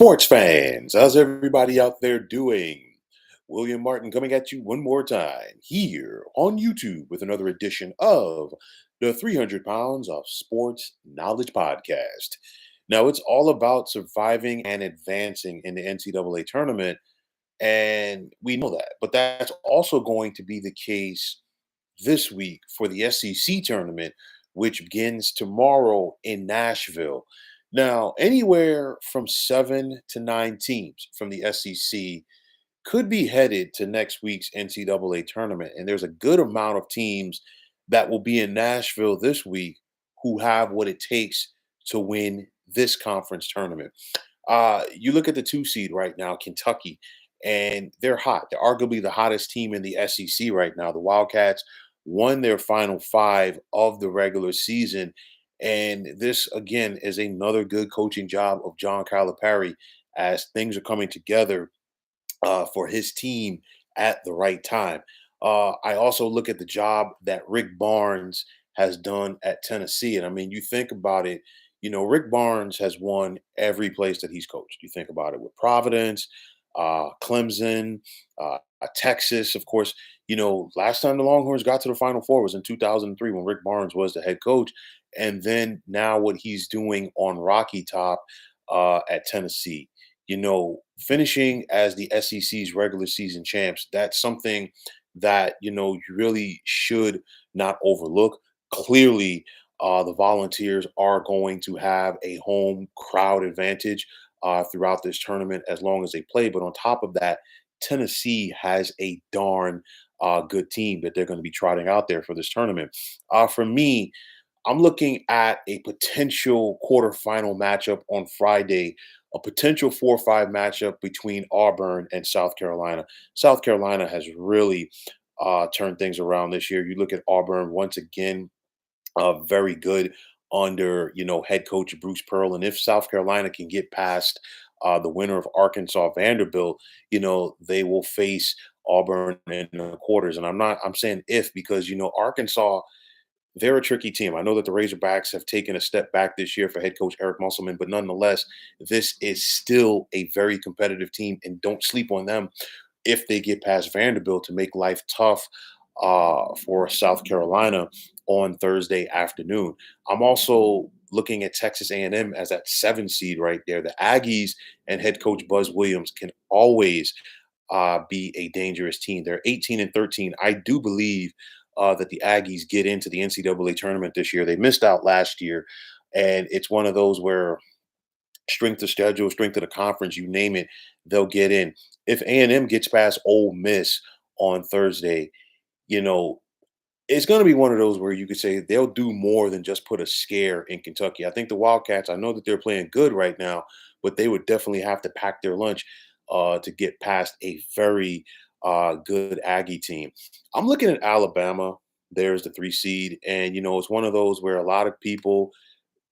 Sports fans, how's everybody out there doing? William Martin coming at you one more time here on YouTube with another edition of the 300 Pounds of Sports Knowledge Podcast. Now, it's all about surviving and advancing in the NCAA tournament, and we know that, but that's also going to be the case this week for the SEC tournament, which begins tomorrow in Nashville. Now, anywhere from 7 to 9 teams from the SEC could be headed to next week's NCAA tournament. And there's a good amount of teams that will be in Nashville this week who have what it takes to win this conference tournament. You look at the 2 seed right now, Kentucky, and they're hot. They're arguably the hottest team in the SEC right now. The Wildcats won their final five of the regular season. And this, again, is another good coaching job of John Calipari as things are coming together for his team at the right time. I also look at the job that Rick Barnes has done at Tennessee. And I mean, you think about it, Rick Barnes has won every place that he's coached. You think about it with Providence, Clemson, Texas, of course. Last time the Longhorns got to the Final Four was in 2003 when Rick Barnes was the head coach. And then now what he's doing on Rocky Top at Tennessee finishing as the SEC's regular season champs, that's something that, you really should not overlook. Clearly, the Volunteers are going to have a home crowd advantage throughout this tournament as long as they play. But on top of that, Tennessee has a darn good team that they're going to be trotting out there for this tournament. For me, I'm looking at a potential quarterfinal matchup on Friday, a potential 4-5 matchup between Auburn and South Carolina. South Carolina has really turned things around this year. You look at Auburn once again, very good under head coach Bruce Pearl, and if South Carolina can get past the winner of Arkansas Vanderbilt, they will face Auburn in the quarters. And I'm saying if because Arkansas, they're a tricky team. I know that the Razorbacks have taken a step back this year for head coach Eric Musselman, but nonetheless, this is still a very competitive team, and don't sleep on them if they get past Vanderbilt to make life tough for South Carolina on Thursday afternoon. I'm also looking at Texas A&M as that 7 seed right there. The Aggies and head coach Buzz Williams can always be a dangerous team. They're 18 and 13. I do believe that the Aggies get into the NCAA tournament this year. They missed out last year, and it's one of those where strength of schedule, strength of the conference, you name it, they'll get in. If A&M gets past Ole Miss on Thursday, you know, it's going to be one of those where you could say they'll do more than just put a scare in Kentucky. I think the Wildcats, I know that they're playing good right now, but they would definitely have to pack their lunch to get past a very good Aggie team. I'm looking at Alabama. There's the 3 seed. And, it's one of those where a lot of people,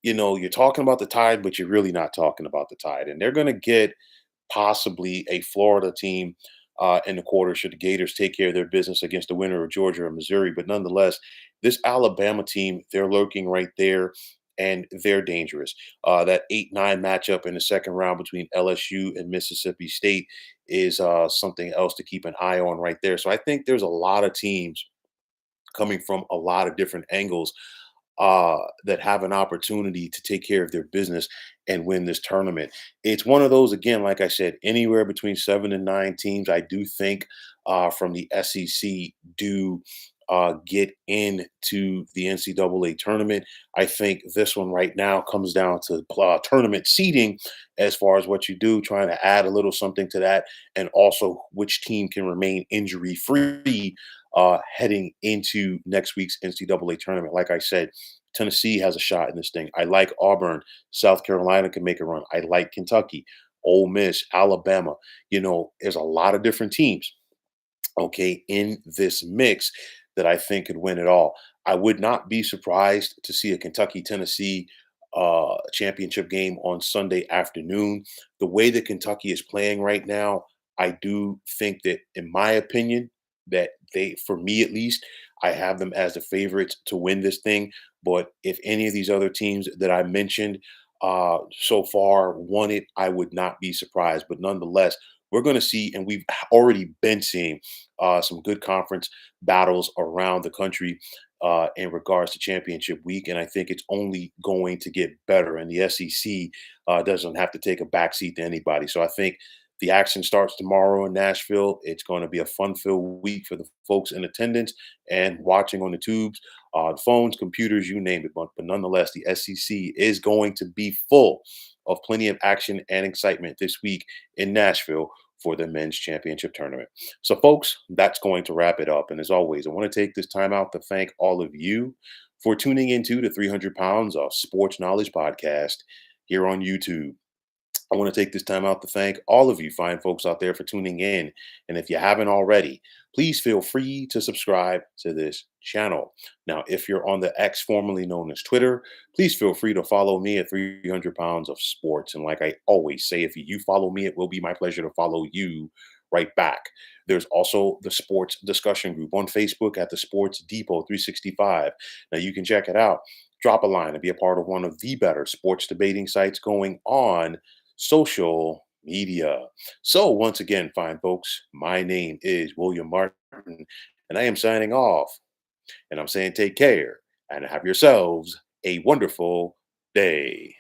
you're talking about the Tide, but you're really not talking about the Tide. And they're going to get possibly a Florida team in the quarter should the Gators take care of their business against the winner of Georgia or Missouri. But nonetheless, this Alabama team, they're lurking right there and they're dangerous. That 8-9 matchup in the second round between LSU and Mississippi State is something else to keep an eye on right there. So I think there's a lot of teams coming from a lot of different angles that have an opportunity to take care of their business and win this tournament. It's one of those, again, like I said, anywhere between 7 and 9 teams. I do think from the SEC do get into the NCAA tournament. I think this one right now comes down to tournament seeding as far as what you do, trying to add a little something to that, and also which team can remain injury free heading into next week's NCAA tournament. Like I said, Tennessee has a shot in this thing. I like Auburn. South Carolina can make a run. I like Kentucky, Ole Miss, Alabama. There's a lot of different teams, okay, in this mix that I think could win it all. I would not be surprised to see a Kentucky Tennessee championship game on Sunday afternoon. The way that Kentucky is playing right now, I do think that, in my opinion, that for me at least, I have them as the favorites to win this thing. But if any of these other teams that I mentioned so far won it, I would not be surprised. But nonetheless, we're going to see, and we've already been seeing some good conference battles around the country in regards to championship week. And I think it's only going to get better. And the SEC doesn't have to take a backseat to anybody. So I think the action starts tomorrow in Nashville. It's going to be a fun-filled week for the folks in attendance and watching on the tubes, phones, computers, you name it. But nonetheless, the SEC is going to be full of plenty of action and excitement this week in Nashville for the men's championship tournament. So, folks, that's going to wrap it up. And as always, I want to take this time out to thank all of you for tuning into the 300 Pounds of Sports Knowledge podcast here on YouTube. I want to take this time out to thank all of you fine folks out there for tuning in. And if you haven't already, please feel free to subscribe to this channel. Now, if you're on the X formerly known as Twitter, please feel free to follow me at 300 Pounds of Sports. And like I always say, if you follow me, it will be my pleasure to follow you right back. There's also the sports discussion group on Facebook at the Sports Depot 365. Now, you can check it out. Drop a line and be a part of one of the better sports debating sites going on social media. So, once again, fine folks, my name is William Martin, and I am signing off. And I'm saying take care and have yourselves a wonderful day.